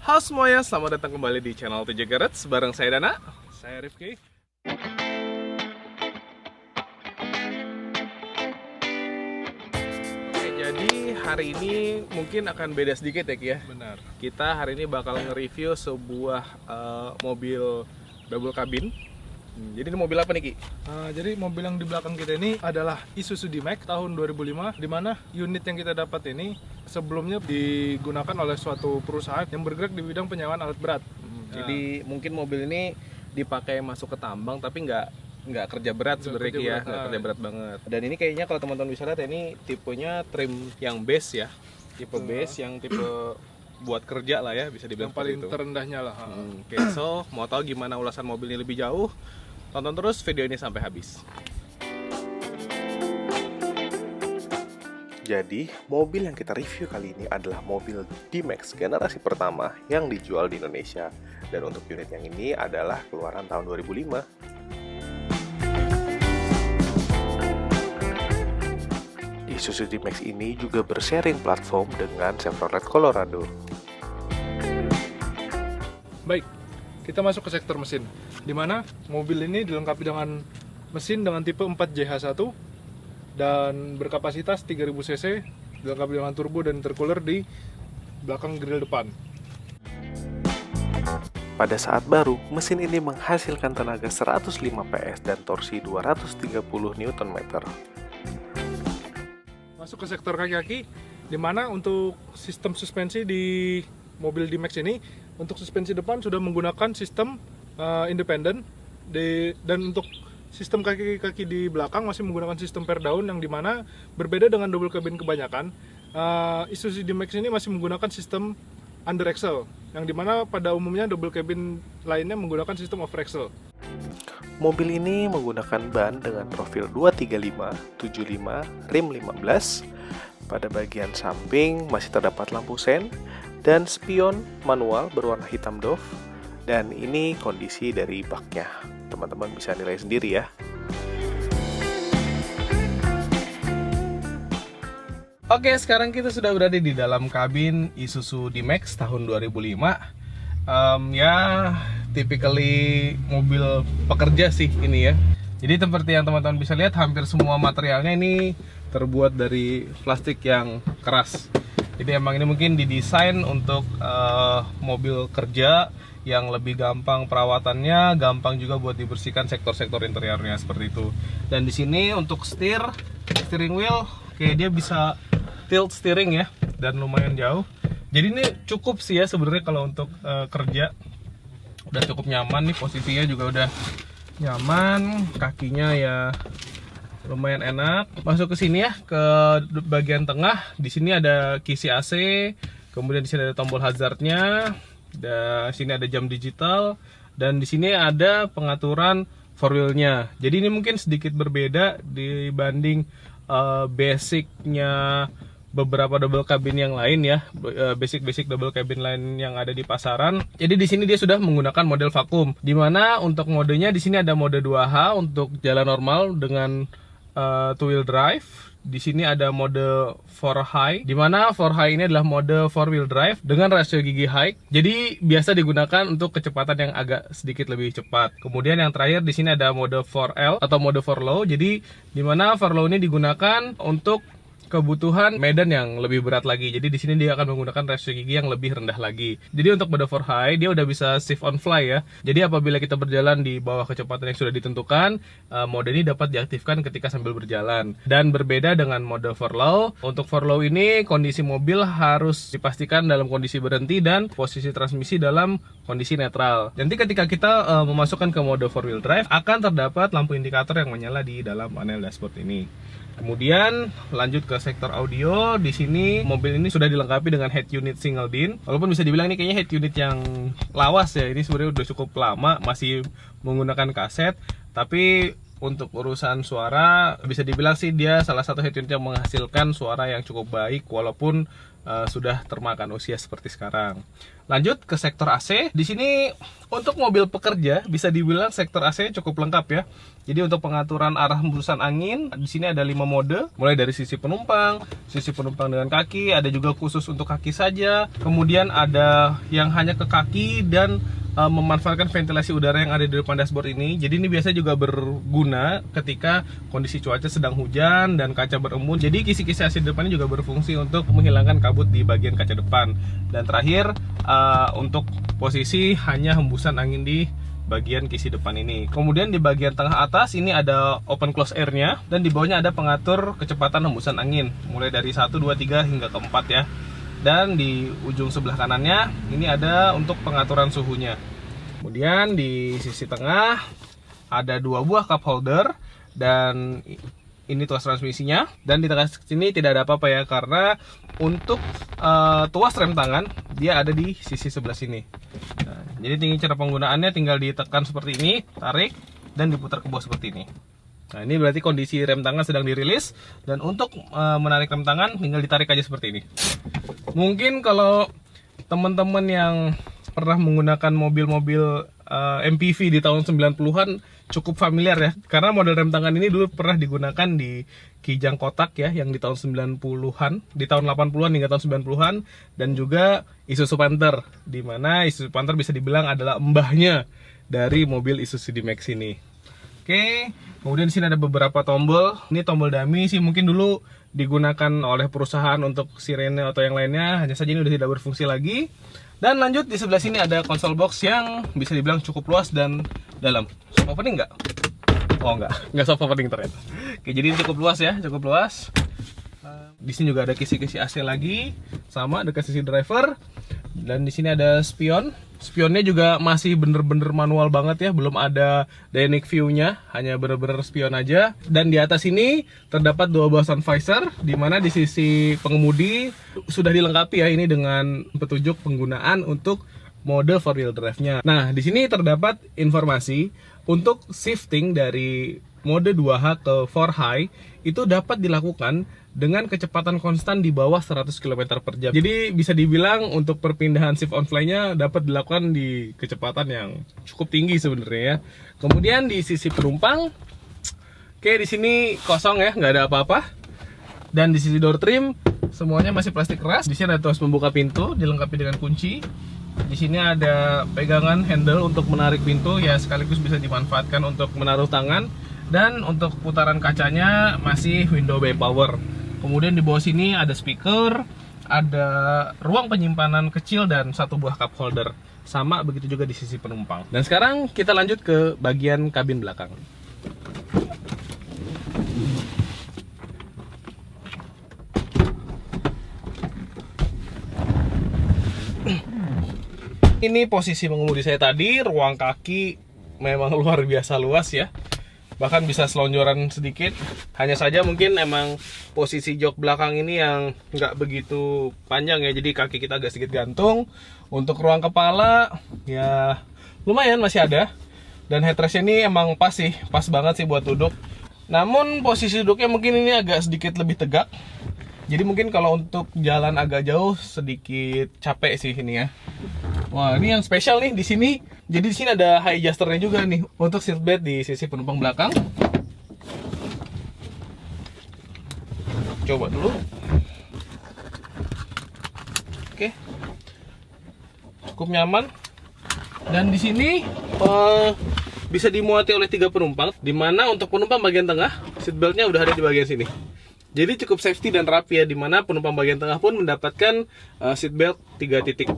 Halo semuanya, selamat datang kembali di channel 7 Garage bareng saya Dana. Saya Rifki. Oke, jadi hari ini mungkin akan beda sedikit ya Ki ya. Benar. Kita hari ini bakal nge-review sebuah mobil double cabin. Jadi ini mobil apa nih Ki? Jadi mobil yang di belakang kita ini adalah Isuzu D-Max tahun 2005, di mana unit yang kita dapat ini sebelumnya digunakan oleh suatu perusahaan yang bergerak di bidang penyewaan alat berat. Jadi mungkin mobil ini dipakai masuk ke tambang tapi nggak kerja berat sebenarnya Ki ya, nggak kerja berat banget. Dan ini kayaknya kalau teman-teman bisa lihat ya, ini tipenya trim yang base ya, tipe base yang tipe buat kerja lah ya, bisa dibilang Yang paling seperti itu. terendahnya lah. Oke, so mau tahu gimana ulasan mobil ini lebih jauh? Tonton terus video ini sampai habis. Jadi, mobil yang kita review kali ini adalah mobil D-Max generasi pertama yang dijual di Indonesia. Dan untuk unit yang ini adalah keluaran tahun 2005. Isuzu D-Max ini juga bersharing platform dengan Chevrolet Colorado. Baik, kita masuk ke sektor mesin, di mana mobil ini dilengkapi dengan mesin dengan tipe 4JH1 dan berkapasitas 3000 cc, dilengkapi dengan turbo dan intercooler di belakang grill depan. Pada saat baru, mesin ini menghasilkan tenaga 105 PS dan torsi 230 Nm. Masuk ke sektor kaki-kaki, di mana untuk sistem suspensi di mobil D-Max ini, untuk suspensi depan sudah menggunakan sistem independen, dan untuk sistem kaki-kaki di belakang masih menggunakan sistem per daun, yang dimana berbeda dengan double cabin kebanyakan. Isuzu D-Max ini masih menggunakan sistem under axle, yang dimana pada umumnya double cabin lainnya menggunakan sistem over axle. Mobil ini menggunakan ban dengan profil 235/75 rim 15. Pada bagian samping masih terdapat lampu sen dan spion manual berwarna hitam doff. Dan ini kondisi dari baknya. Teman-teman bisa nilai sendiri ya. Oke, sekarang kita sudah berada di dalam kabin Isuzu D-Max tahun 2005. Ya, typically mobil pekerja sih ini ya. Jadi seperti yang teman-teman bisa lihat, hampir semua materialnya ini terbuat dari plastik yang keras. Jadi emang ini mungkin didesain untuk mobil kerja yang lebih gampang perawatannya, gampang juga buat dibersihkan sektor-sektor interiornya seperti itu. Dan di sini untuk steering wheel, kayak dia bisa tilt steering ya, dan lumayan jauh. Jadi ini cukup sih ya sebenarnya kalau untuk kerja, udah cukup nyaman nih, posisinya juga udah nyaman, kakinya ya lumayan enak. Masuk ke sini ya, ke bagian tengah. Di sini ada kisi AC, kemudian di sini ada tombol hazardnya, dan sini ada jam digital, dan di sini ada pengaturan four wheel-nya. Jadi ini mungkin sedikit berbeda dibanding basicnya beberapa double cabin yang lain ya, basic double cabin lain yang ada di pasaran. Jadi di sini dia sudah menggunakan model vakum, dimana untuk modenya di sini ada mode 2H untuk jalan normal dengan two wheel drive. Di sini ada mode 4High, dimana 4High ini adalah mode 4 wheel drive dengan rasio gigi high. Jadi biasa digunakan untuk kecepatan yang agak sedikit lebih cepat. Kemudian yang terakhir di sini ada mode 4L atau mode 4 low. Jadi dimana 4 low ini digunakan untuk kebutuhan medan yang lebih berat lagi. Jadi di sini dia akan menggunakan rasio gigi yang lebih rendah lagi. Jadi untuk mode 4 high dia udah bisa shift on fly ya. Jadi apabila kita berjalan di bawah kecepatan yang sudah ditentukan, mode ini dapat diaktifkan ketika sambil berjalan. Dan berbeda dengan mode 4 low. Untuk 4 low ini kondisi mobil harus dipastikan dalam kondisi berhenti dan posisi transmisi dalam kondisi netral. Nanti ketika kita memasukkan ke mode 4 wheel drive, akan terdapat lampu indikator yang menyala di dalam panel dashboard ini. Kemudian lanjut ke sektor audio. Di sini mobil ini sudah dilengkapi dengan head unit single din. Walaupun bisa dibilang ini kayaknya head unit yang lawas ya. Ini sebenarnya udah cukup lama, masih menggunakan kaset. Tapi untuk urusan suara bisa dibilang sih dia salah satu head unit yang menghasilkan suara yang cukup baik, walaupun sudah termakan usia seperti sekarang. Lanjut ke sektor AC. Di sini untuk mobil pekerja bisa dibilang sektor AC cukup lengkap ya. Jadi untuk pengaturan arah hembusan angin, di sini ada 5 mode, mulai dari sisi penumpang dengan kaki, ada juga khusus untuk kaki saja. Kemudian ada yang hanya ke kaki dan memanfaatkan ventilasi udara yang ada di depan dashboard ini. Jadi ini biasanya juga berguna ketika kondisi cuaca sedang hujan dan kaca berembun. Jadi kisi-kisi AC di depan ini juga berfungsi untuk menghilangkan kabut di bagian kaca depan. Dan terakhir untuk posisi hanya hembusan angin di bagian kisi depan ini. Kemudian di bagian tengah atas ini ada open close air-nya, dan di bawahnya ada pengatur kecepatan hembusan angin mulai dari 1, 2, 3 hingga ke 4 ya. Dan di ujung sebelah kanannya ini ada untuk pengaturan suhunya. Kemudian di sisi tengah ada 2 buah cup holder, dan ini tuas transmisinya. Dan di tengah sini tidak ada apa-apa ya, karena untuk tuas rem tangan dia ada di sisi sebelah sini. Nah, jadi cara penggunaannya tinggal ditekan seperti ini, tarik, dan diputar ke bawah seperti ini. Nah, ini berarti kondisi rem tangan sedang dirilis, dan untuk menarik rem tangan tinggal ditarik aja seperti ini. Mungkin kalau teman-teman yang pernah menggunakan mobil-mobil MPV di tahun 90-an cukup familiar ya, karena model rem tangan ini dulu pernah digunakan di Kijang kotak ya, yang di tahun 90-an, di tahun 80-an hingga tahun 90-an, dan juga Isuzu Panther, di mana Isuzu Panther bisa dibilang adalah mbahnya dari mobil Isuzu D-Max ini. Oke, kemudian di sini ada beberapa tombol. Ini tombol dummy sih, mungkin dulu digunakan oleh perusahaan untuk sirene atau yang lainnya, hanya saja ini udah tidak berfungsi lagi. Dan lanjut di sebelah sini ada console box yang bisa dibilang cukup luas dan dalam. Soft opening nggak? Oh nggak soft opening ternyata. Oke, jadi ini cukup luas ya, cukup luas. Di sini juga ada kisi-kisi AC lagi, sama dekat sisi driver. Dan di sini ada spion. Spionnya juga masih bener-bener manual banget ya, belum ada dynamic view-nya, hanya bener-bener spion aja. Dan di atas ini terdapat 2 buah sun visor, di mana di sisi pengemudi sudah dilengkapi ya ini dengan petunjuk penggunaan untuk mode 4-wheel drive-nya. Nah, di sini terdapat informasi untuk shifting dari mode 2H ke 4 high itu dapat dilakukan dengan kecepatan konstan di bawah 100 km per jam. Jadi bisa dibilang untuk perpindahan shift on fly-nya dapat dilakukan di kecepatan yang cukup tinggi sebenarnya ya. Kemudian di sisi penumpang, oke, di sini kosong ya, nggak ada apa-apa. Dan di sisi door trim semuanya masih plastik keras. Di sini ada tuas membuka pintu dilengkapi dengan kunci. Di sini ada pegangan handle untuk menarik pintu ya, sekaligus bisa dimanfaatkan untuk menaruh tangan. Dan untuk putaran kacanya masih window by power. Kemudian di bawah sini ada speaker, ada ruang penyimpanan kecil dan 1 buah cup holder. Sama begitu juga di sisi penumpang. Dan sekarang kita lanjut ke bagian kabin belakang. Ini posisi mengemudi saya tadi, ruang kaki memang luar biasa luas ya. Bahkan bisa selonjoran sedikit. Hanya saja mungkin emang posisi jok belakang ini yang nggak begitu panjang ya, jadi kaki kita agak sedikit gantung. Untuk ruang kepala ya lumayan masih ada. Dan headrestnya ini emang pas sih, pas banget sih buat duduk. Namun posisi duduknya mungkin ini agak sedikit lebih tegak. Jadi mungkin kalau untuk jalan agak jauh sedikit capek sih ini ya. Wah, ini yang spesial nih di sini. Jadi di sini ada high adjusternya juga nih untuk seatbelt di sisi penumpang belakang. Coba dulu. Oke. Cukup nyaman. Dan di sini bisa dimuati oleh 3 penumpang, di mana untuk penumpang bagian tengah seatbeltnya udah ada di bagian sini. Jadi cukup safety dan rapi ya, di mana penumpang bagian tengah pun mendapatkan seatbelt 3 titik.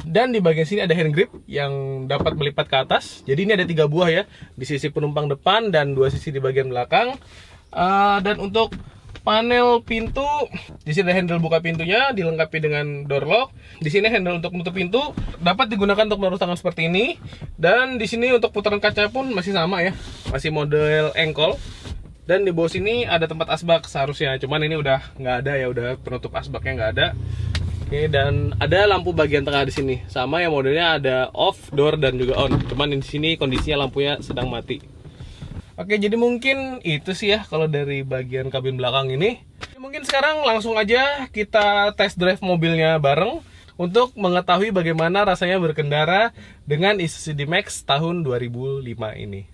Dan di bagian sini ada hand grip yang dapat melipat ke atas. Jadi ini ada 3 buah ya, di sisi penumpang depan dan 2 sisi di bagian belakang. Dan untuk panel pintu, di sini ada handle buka pintunya dilengkapi dengan door lock. Di sini handle untuk menutup pintu dapat digunakan untuk menaruh tangan seperti ini. Dan di sini untuk putaran kaca pun masih sama ya, masih model ankle. Dan di bawah sini ada tempat asbak seharusnya, cuman ini udah nggak ada ya, udah penutup asbaknya nggak ada. Oke, dan ada lampu bagian tengah di sini, sama ya modelnya ada off, door dan juga on. Cuman di sini kondisinya lampunya sedang mati. Oke, jadi mungkin itu sih ya kalau dari bagian kabin belakang ini. Mungkin sekarang langsung aja kita test drive mobilnya bareng untuk mengetahui bagaimana rasanya berkendara dengan Isuzu D-Max tahun 2005 ini.